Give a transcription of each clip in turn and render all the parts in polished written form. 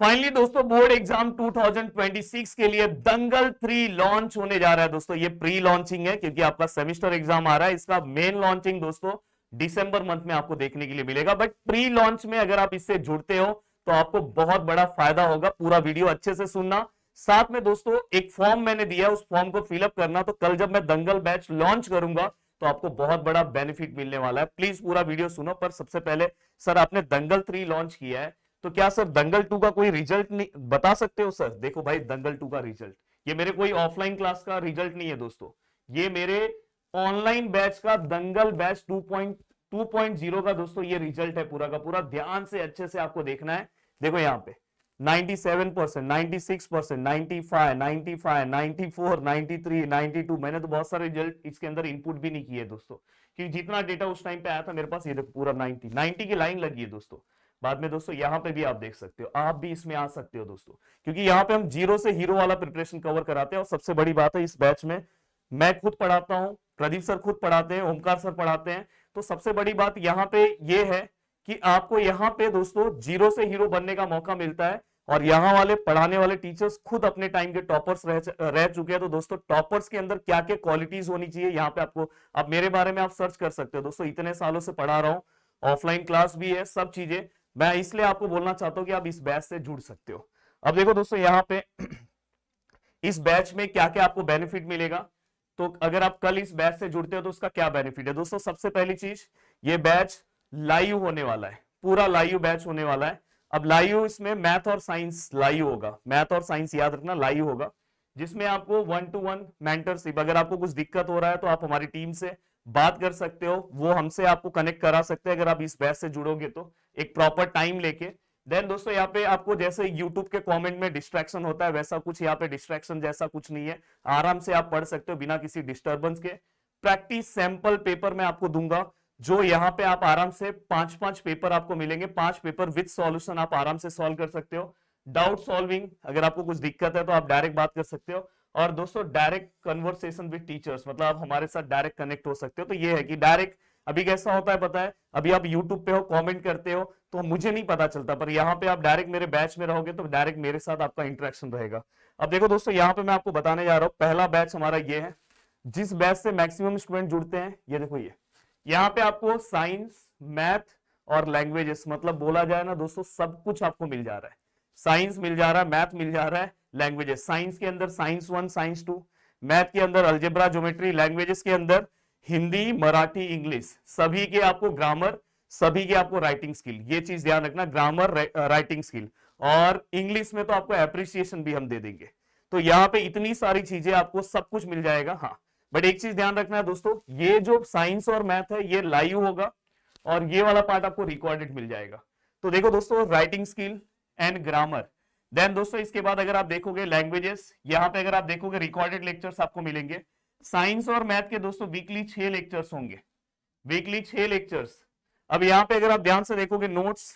Finally दोस्तों board exam 2026 के लिए दंगल 3 लॉन्च होने जा रहा है दोस्तों। ये प्री लॉन्चिंग है क्योंकि आपका सेमेस्टर एग्जाम आ रहा है। इसका मेन लॉन्चिंग दोस्तों दिसंबर मंथ में आपको देखने के लिए मिलेगा, बट प्री लॉन्च में अगर आप इससे जुड़ते हो तो आपको बहुत बड़ा फायदा होगा। पूरा वीडियो अच्छे से सुनना। साथ में दोस्तों एक फॉर्म मैंने दिया, उस फॉर्म को फिलअप करना। तो कल जब मैं दंगल बैच लॉन्च करूंगा तो आपको बहुत बड़ा बेनिफिट मिलने वाला है। प्लीज पूरा वीडियो सुनो। पर सबसे पहले सर, आपने दंगल 3 लॉन्च किया है तो क्या सर दंगल 2 का कोई रिजल्ट नहीं बता सकते हो? सर देखो भाई, दंगल 2 का रिजल्ट ये मेरे कोई ऑफलाइन क्लास का रिजल्ट नहीं है दोस्तों, ये मेरे ऑनलाइन बैच का दंगल बैच 2.0 का दोस्तों ये रिजल्ट है पूरा का पूरा। ध्यान से अच्छे से आपको देखना है। देखो यहाँ पे 97%, 96%, 95, 95, 94, 93, 92। मैंने तो बहुत सारे रिजल्ट इसके अंदर इनपुट भी नहीं किए दोस्तों, क्योंकि जितना डेटा उस टाइम पे आया था मेरे पास, ये देखो पूरा 90 की लाइन लगी है दोस्तों। बाद में दोस्तों यहाँ पे भी आप देख सकते हो, आप भी इसमें आ सकते हो दोस्तों, क्योंकि यहाँ पे हम जीरो से हीरो वाला प्रिपरेशन कवर कराते हैं। और सबसे बड़ी बात है, इस बैच में मैं खुद पढ़ाता हूँ, प्रदीप सर खुद पढ़ाते हैं, ओमकार सर पढ़ाते हैं। तो सबसे बड़ी बात यहाँ पे ये है कि आपको यहाँ पे दोस्तों जीरो से हीरो बनने का मौका मिलता है। और यहाँ वाले पढ़ाने वाले टीचर्स खुद अपने टाइम के टॉपर्स रह चुके हैं। तो दोस्तों टॉपर्स के अंदर क्या क्या क्वालिटीज होनी चाहिए, यहाँ पे आपको, अब मेरे बारे में आप सर्च कर सकते हो दोस्तों। इतने सालों से पढ़ा रहा हूँ, ऑफलाइन क्लास भी है, सब चीजें। मैं इसलिए आपको बोलना चाहता हूं कि आप इस बैच से जुड़ सकते हो। अब देखो दोस्तों यहाँ पे इस बैच में क्या क्या आपको बेनिफिट मिलेगा। तो अगर आप कल इस बैच से जुड़ते हो तो उसका क्या बेनिफिट है दोस्तों? सबसे पहली चीज, ये बैच लाइव होने वाला है, पूरा लाइव बैच होने वाला है। अब लाइव इसमें मैथ और साइंस लाइव होगा, मैथ और साइंस याद रखना लाइव होगा, जिसमें आपको 1-to-1 मेंटरशिप, अगर आपको कुछ दिक्कत हो रहा है तो आप हमारी टीम से बात कर सकते हो, वो हमसे आपको कनेक्ट करा सकते हैं अगर आप इस बैच से जुड़ोगे तो, एक प्रॉपर टाइम लेके। देन दोस्तों यहाँ पे आपको जैसे यूट्यूब के कमेंट में डिस्ट्रैक्शन होता है, वैसा कुछ यहाँ पे डिस्ट्रैक्शन जैसा कुछ नहीं है। आराम से आप पढ़ सकते हो बिना किसी डिस्टर्बेंस के। प्रैक्टिस सैंपल पेपर मैं आपको दूंगा, जो यहाँ पे आप आराम से 5-5 पेपर आपको मिलेंगे, 5 पेपर विद सॉल्यूशन आप आराम से सॉल्व कर सकते हो। डाउट सॉल्विंग, अगर आपको कुछ दिक्कत है तो आप डायरेक्ट बात कर सकते हो। और दोस्तों डायरेक्ट कन्वर्सेशन विद टीचर्स, मतलब आप हमारे साथ डायरेक्ट कनेक्ट हो सकते हो। तो ये है कि डायरेक्ट, अभी कैसा होता है पता है, अभी आप यूट्यूब पे हो, कमेंट करते हो तो मुझे नहीं पता चलता, पर यहाँ पे आप डायरेक्ट मेरे बैच में रहोगे तो डायरेक्ट मेरे साथ आपका इंटरेक्शन रहेगा। अब देखो दोस्तों यहाँ पे मैं आपको बताने जा रहा हूँ, पहला बैच हमारा ये है जिस बैच से मैक्सिमम स्टूडेंट जुड़ते हैं। ये देखो, ये यहाँ पे आपको साइंस, मैथ और लैंग्वेजेस, मतलब बोला जाए ना दोस्तों, सब कुछ आपको मिल जा रहा है। साइंस मिल जा रहा है, मैथ मिल जा रहा है, लैंग्वेजेस, साइंस के अंदर साइंस 1, साइंस 2, मैथ के अंदर अलजेब्रा, ज्योमेट्री, लैंग्वेजेस के अंदर हिंदी, मराठी, इंग्लिश, सभी के आपको ग्रामर, सभी के आपको राइटिंग स्किल। ये चीज ध्यान रखना, ग्रामर, राइटिंग स्किल। और इंग्लिश में तो आपको एप्रिसिएशन भी हम दे देंगे। तो यहाँ पे इतनी सारी चीजें आपको सब कुछ मिल जाएगा। हाँ, बट एक चीज ध्यान रखना है दोस्तों, ये जो साइंस और मैथ है ये लाइव होगा और ये वाला पार्ट आपको रिकॉर्डेड मिल जाएगा। तो देखो दोस्तों, writing skill and grammar. Then दोस्तों इसके बाद अगर आप देखोगे लैंग्वेजेस, यहाँ पे अगर आप देखोगे रिकॉर्डेड लेक्चर्स आपको मिलेंगे। साइंस और मैथ के दोस्तों वीकली 6 लेक्चर्स होंगे, वीकली 6 लेक्चर्स। अब यहाँ पे अगर आप ध्यान से देखोगे नोट्स।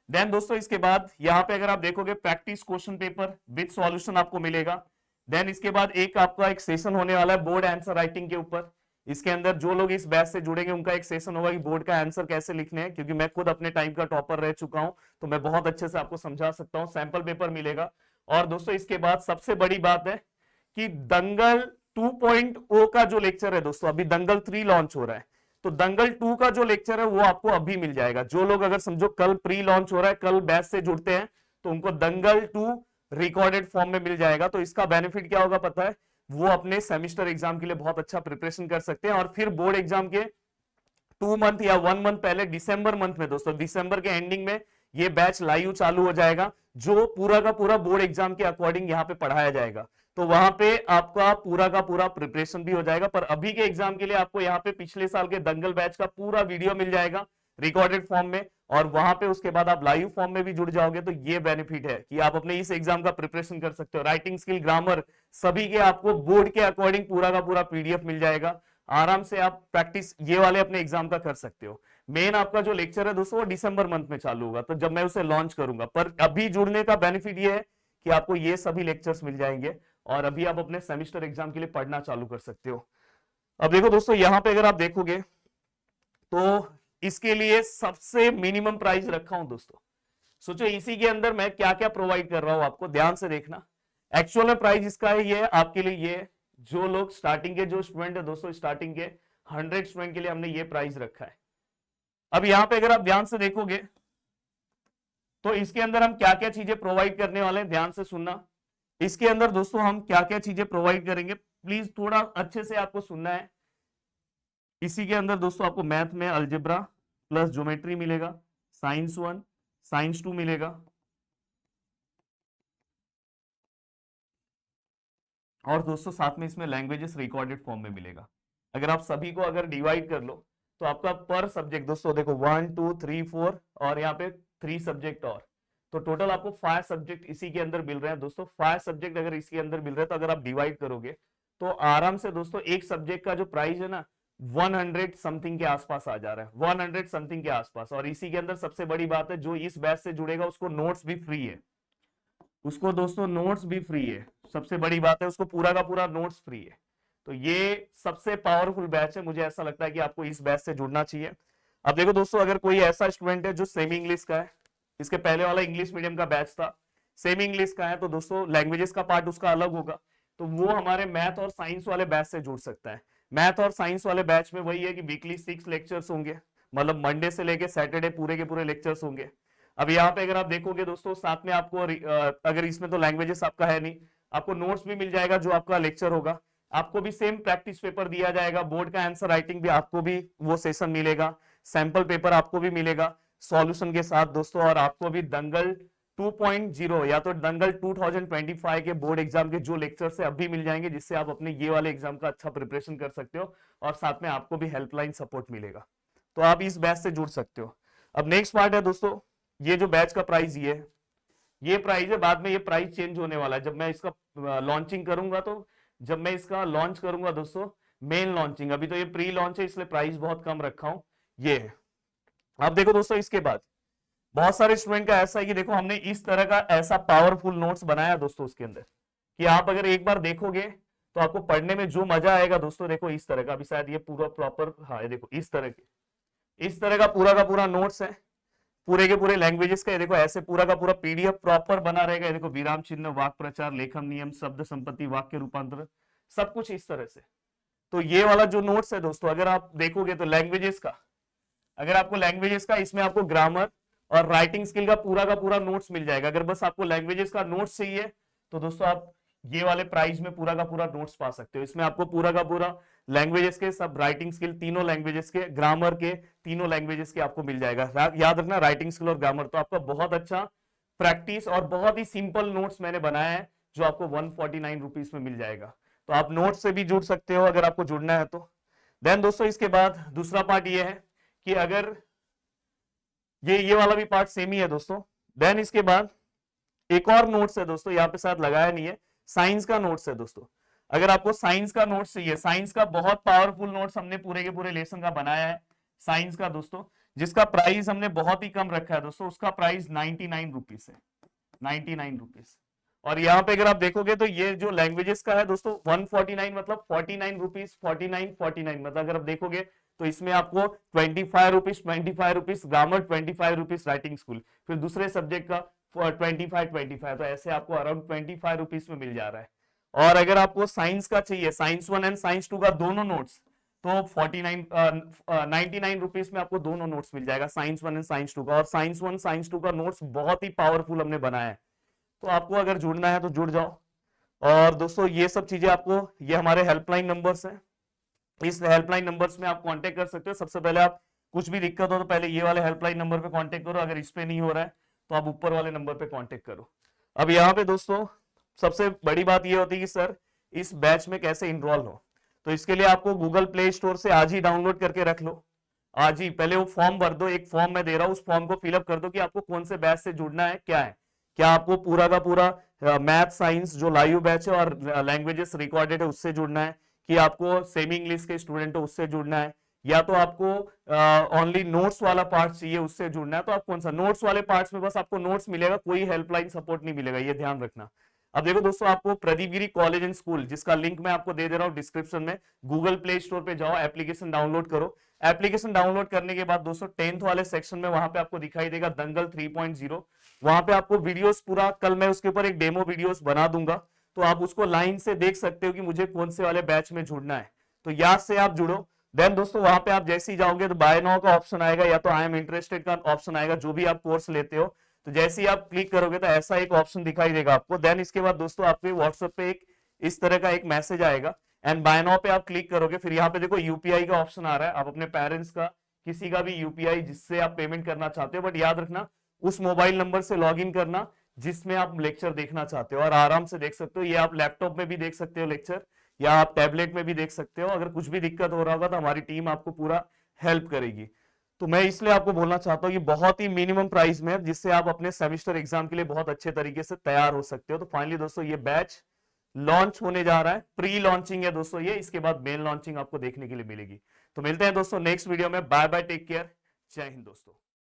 देन दोस्तों इसके बाद यहाँ पे अगर आप देखोगे practice question paper with solution आपको मिलेगा। देन इसके बाद एक आपका एक सेशन होने वाला है बोर्ड आंसर राइटिंग के ऊपर। इसके अंदर जो लोग इस बैच से जुड़ेंगे उनका एक सेशन होगा कि बोर्ड का आंसर कैसे लिखने हैं, क्योंकि मैं खुद अपने टाइम का टॉपर रह चुका हूं तो मैं बहुत अच्छे से आपको समझा सकता हूं। सैंपल पेपर मिलेगा। और दोस्तों इसके बाद सबसे बड़ी बात है कि दंगल 2.0 का जो लेक्चर है दोस्तों, अभी दंगल 3 लॉन्च हो रहा है, तो दंगल 2 का जो लेक्चर है वो आपको अभी मिल जाएगा। जो लोग अगर समझो कल प्री लॉन्च हो रहा है, कल बैच से जुड़ते हैं, तो उनको दंगल 2 रिकॉर्डेड फॉर्म में मिल जाएगा। तो इसका बेनिफिट क्या होगा पता है, वो अपने सेमेस्टर एग्जाम के लिए बहुत अच्छा प्रिपरेशन कर सकते हैं। और फिर बोर्ड एग्जाम के 2 मंथ या 1 मंथ पहले, दिसंबर मंथ में दोस्तों, दिसंबर के एंडिंग में ये बैच लाइव चालू हो जाएगा, जो पूरा का पूरा बोर्ड एग्जाम के अकॉर्डिंग यहाँ पे पढ़ाया जाएगा। तो वहां पे आपका पूरा का पूरा प्रिपरेशन भी हो जाएगा। पर अभी के एग्जाम के लिए आपको यहाँ पे पिछले साल के दंगल बैच का पूरा वीडियो मिल जाएगा रिकॉर्डेड फॉर्म में, और वहां पे उसके बाद आप लाइव फॉर्म में भी जुड़ जाओगे। तो ये बेनिफिट है कि आप अपने इस एग्जाम का प्रिपरेशन कर सकते हो। राइटिंग स्किल, ग्रामर, सभी के आपको बोर्ड के अकॉर्डिंग पूरा का पूरा पीडीएफ मिल जाएगा। आराम से आप प्रैक्टिस ये वाले अपने एग्जाम का कर सकते हो। मेन आपका जो लेक्चर है दोस्तों वो दिसंबर मंथ में चालू होगा, तो जब मैं उसे लॉन्च करूंगा। पर अभी जुड़ने का बेनिफिट ये है कि आपको ये सभी लेक्चर्स मिल जाएंगे और अभी आप अपने सेमेस्टर एग्जाम के लिए पढ़ना चालू कर सकते हो। अब देखो दोस्तों, यहां पे अगर आप देखोगे तो इसके लिए सबसे मिनिमम प्राइस रखा हूं दोस्तों, सोचो इसी के अंदर मैं क्या क्या प्रोवाइड कर रहा हूं आपको, ध्यान से देखना। एक्चुअल में प्राइस इसका है ये आपके लिए, ये जो लोग स्टार्टिंग के जो स्टूडेंट है दोस्तों, स्टार्टिंग के 100 स्टूडेंट के लिए हमने ये प्राइस रखा है। अब यहां पे अगर आप ध्यान से देखोगे तो इसके अंदर हम क्या क्या चीजें प्रोवाइड करने वाले हैं, ध्यान से सुनना। इसके अंदर दोस्तों हम क्या क्या चीजें प्रोवाइड करेंगे, प्लीज थोड़ा अच्छे से आपको सुनना है। इसी के अंदर दोस्तों आपको मैथ में अलजेब्रा प्लस ज्योमेट्री मिलेगा, साइंस 1 साइंस 2 मिलेगा, और दोस्तों साथ में इसमें लैंग्वेजेस रिकॉर्डेड फॉर्म में मिलेगा। अगर आप सभी को अगर डिवाइड कर लो तो आपका पर सब्जेक्ट दोस्तों देखो 1 2 3 4 और यहाँ पे 3 सब्जेक्ट और, तो टोटल आपको 5 सब्जेक्ट इसी के अंदर मिल रहे हैं दोस्तों। 5 सब्जेक्ट अगर इसके अंदर मिल रहे हैं तो अगर आप डिवाइड करोगे तो आराम से दोस्तों एक सब्जेक्ट का जो प्राइस है ना 100 समथिंग के आसपास आ जा रहा है, 100 समथिंग के आसपास। और इसी के अंदर सबसे बड़ी बात है, जो इस बैच से जुड़ेगा उसको नोट्स भी फ्री है, उसको दोस्तों नोट्स भी फ्री है। सबसे बड़ी बात है उसको पूरा का पूरा नोट्स फ्री है। तो ये सबसे पावरफुल बैच है, मुझे ऐसा लगता है कि आपको इस बैच से जुड़ना चाहिए। अब देखो दोस्तों, अगर कोई ऐसा स्टूडेंट है जो सेमी इंग्लिश का है, इसके पहले वाला इंग्लिश मीडियम का बैच था, सेमी इंग्लिश का है, तो दोस्तों लैंग्वेजेस का पार्ट उसका अलग होगा, तो वो हमारे मैथ और साइंस वाले बैच से जुड़ सकता है। मैथ और साइंस वाले बैच में वही है कि वीकली 6 लेक्चर्स होंगे, मतलब मंडे से लेके सैटरडे पूरे के पूरे लेक्चर्स होंगे। अब यहाँ पे अगर आप देखोगे दोस्तों, साथ में आपको अगर इसमें तो लैंग्वेजेस आपका है नहीं, आपको नोट्स भी मिल जाएगा जो आपका लेक्चर होगा, आपको भी सेम प्रैक्टिस पेपर दिया जाएगा, बोर्ड का आंसर राइटिंग भी आपको भी वो सेशन मिलेगा, सैंपल पेपर आपको भी मिलेगा सॉल्यूशन के साथ दोस्तों, और आपको भी दंगल 2.0 या तो दंगल 2025 के बोर्ड एग्जाम के जो लेक्चर से अभी मिल जाएंगे, जिससे आप अपने ये वाले एग्जाम का अच्छा प्रिपरेशन कर सकते हो, और साथ में आपको भी हेल्पलाइन सपोर्ट मिलेगा। तो आप इस बैच से जुड़ सकते हो। अब नेक्स्ट पार्ट है दोस्तों, ये जो बैच का प्राइस ये प्राइस है, बाद में ये प्राइस चेंज होने वाला है जब मैं इसका लॉन्चिंग करूंगा। तो जब मैं इसका लॉन्च करूंगा दोस्तों, मेन लॉन्चिंग, अभी तो ये प्री लॉन्च है इसलिए प्राइस बहुत कम रखा हूं, ये है। अब देखो दोस्तों, इसके बाद बहुत सारे स्टूडेंट का ऐसा है कि देखो हमने इस तरह का ऐसा पावरफुल नोट्स बनाया दोस्तों उसके अंदर, कि आप अगर एक बार देखोगे तो आपको पढ़ने में जो मजा आएगा दोस्तों, देखो इस तरह का, अभी शायद ये पूरा प्रॉपर, हाँ ये देखो इस तरह का पूरा नोट्स है, पूरे के पूरे लैंग्वेजेस का। देखो ऐसे पूरा का पूरा पीडीएफ प्रॉपर बना रहेगा, देखो विराम चिन्ह, वाक्य प्रचार, लेखन नियम, शब्द संपत्ति, वाक्य रूपांतर, सब कुछ इस तरह से। तो ये वाला जो नोट्स है दोस्तों, अगर आप देखोगे तो लैंग्वेजेस का, अगर आपको लैंग्वेजेस का, इसमें आपको ग्रामर और राइटिंग स्किल का पूरा नोट्स मिल जाएगा। अगर बस आपको लैंग्वेजेस का नोट्स चाहिए तो दोस्तों आप ये वाले प्राइस में पूरा का पूरा नोट्स पा सकते हो। इसमें आपको पूरा का पूरा लैंग्वेजेस के सब, राइटिंग स्किल तीनों लैंग्वेजेस के, ग्रामर के तीनों लैंग्वेजेस के आपको मिल जाएगा। याद रखना, राइटिंग स्किल और ग्रामर, तो आपका बहुत अच्छा प्रैक्टिस और बहुत ही सिंपल नोट्स मैंने बनाया है जो आपको 149 रुपीज में मिल जाएगा। तो आप नोट्स से भी जुड़ सकते हो अगर आपको जुड़ना है तो। देन दोस्तों इसके बाद दूसरा पार्ट ये है कि अगर ये वाला भी पार्ट सेम ही है दोस्तों। देन इसके बाद एक और नोट्स है दोस्तों, यहाँ पे साथ लगाया नहीं है, साइंस का नोट्स है दोस्तों। अगर आपको साइंस का नोट्स चाहिए, साइंस का बहुत पावरफुल नोट्स हमने पूरे के पूरे लेसन का बनाया है साइंस का दोस्तों, जिसका प्राइस हमने बहुत ही कम रखा है दोस्तों। उसका प्राइस 99 रुपीज है, 99 रुपीज। और यहाँ पे अगर आप देखोगे तो ये जो लैंग्वेजेस का है दोस्तों 149, मतलब 49 रुपीज, 49 मतलब अगर आप देखोगे तो इसमें आपको 25 rupees grammar, 25 rupees writing school, फिर दूसरे सब्जेक्ट का 25, तो ऐसे आपको अराउंड 25 रुपीज में मिल जा रहा है। और अगर आपको साइंस का चाहिए, साइंस 1 एंड साइंस 2 का दोनों नोट्स, तो 99 रुपीज में आपको दोनों नोट्स मिल जाएगा, साइंस 1 एंड साइंस 2 का। और साइंस 1 साइंस 2 का नोट्स बहुत ही पावरफुल हमने बनाया है, तो आपको अगर जुड़ना है तो जुड़ जाओ। और दोस्तों ये सब चीजें आपको, ये हमारे हेल्पलाइन नंबर्स हैं, इस हेल्पलाइन नंबर्स में आप कांटेक्ट कर सकते हो। सबसे पहले आप कुछ भी दिक्कत हो तो पहले ये वाले हेल्पलाइन नंबर पे कांटेक्ट करो, अगर इस पे नहीं हो रहा है तो आप ऊपर वाले नंबर पे कांटेक्ट करो। अब यहाँ पे दोस्तों सबसे बड़ी बात ये होती है कि सर इस बैच में कैसे इनरोल हो, तो इसके लिए आपको गूगल प्ले स्टोर से आज ही डाउनलोड करके रख लो, आज ही। पहले वो फॉर्म भर दो, एक फॉर्म मैं दे रहा हूँ, उस फॉर्म को फिलअप कर दो कि आपको कौन से बैच से जुड़ना है, क्या है, क्या आपको पूरा का पूरा मैथ साइंस जो लाइव बैच है और लैंग्वेजेस रिकॉर्डेड है उससे जुड़ना है, कि आपको सेमी इंग्लिश के स्टूडेंट हो उससे जुड़ना है, या तो आपको ओनली नोट्स वाला पार्ट चाहिए उससे जुड़ना है। तो आप कौन सा, नोट्स वाले पार्ट्स में बस आपको नोट्स मिलेगा, कोई हेल्पलाइन सपोर्ट नहीं मिलेगा, ये ध्यान रखना। अब देखो दोस्तों, आपको प्रदीप गिरी कॉलेज एंड स्कूल, जिसका लिंक मैं आपको दे दे रहा हूँ डिस्क्रिप्शन में, गूगल प्ले स्टोर पे जाओ, एप्लीकेशन डाउनलोड करो, एप्लीकेशन डाउनलोड करने के बाद दोस्तों 10th वाले सेक्शन में वहां पे आपको दिखाई देगा दंगल 3.0। वहां पे आपको वीडियोस पूरा, कल मैं उसके ऊपर एक डेमो वीडियोस बना दूंगा, तो आप उसको लाइन से देख सकते हो कि मुझे कौन से वाले बैच में जुड़ना है, तो याद से आप जुड़ो। देन दोस्तों वहां पे आप जैसे ही जाओगे तो बाय नाउ का ऑप्शन आएगा या तो आई एम इंटरेस्टेड का ऑप्शन आएगा, जो भी आप कोर्स लेते हो। तो जैसे ही आप क्लिक करोगे तो ऐसा एक ऑप्शन दिखाई देगा आपको। देन इसके बाद दोस्तों आपके व्हाट्सएप पे एक इस तरह का एक मैसेज आएगा एंड बाय नाउ पे आप क्लिक करोगे। फिर यहाँ पे देखो यूपीआई का ऑप्शन आ रहा है, आप अपने पेरेंट्स का किसी का भी यूपीआई जिससे आप पेमेंट करना चाहते हो, बट याद रखना उस मोबाइल नंबर से लॉग इन करना जिसमें आप लेक्चर देखना चाहते हो, और आराम से देख सकते हो। ये आप लैपटॉप में भी देख सकते हो लेक्चर, या आप टैबलेट में भी देख सकते हो। अगर कुछ भी दिक्कत हो रहा होगा तो हमारी टीम आपको पूरा हेल्प करेगी। तो मैं इसलिए आपको बोलना चाहता हूँ कि बहुत ही मिनिमम प्राइस में है, जिससे आप अपने सेमेस्टर एग्जाम के लिए बहुत अच्छे तरीके से तैयार हो सकते हो। तो फाइनली दोस्तों ये बैच लॉन्च होने जा रहा है, प्री लॉन्चिंग है दोस्तों ये, इसके बाद मेन लॉन्चिंग आपको देखने के लिए मिलेगी। तो मिलते हैं दोस्तों नेक्स्ट वीडियो में, बाय बाय, टेक केयर, जय हिंद दोस्तों।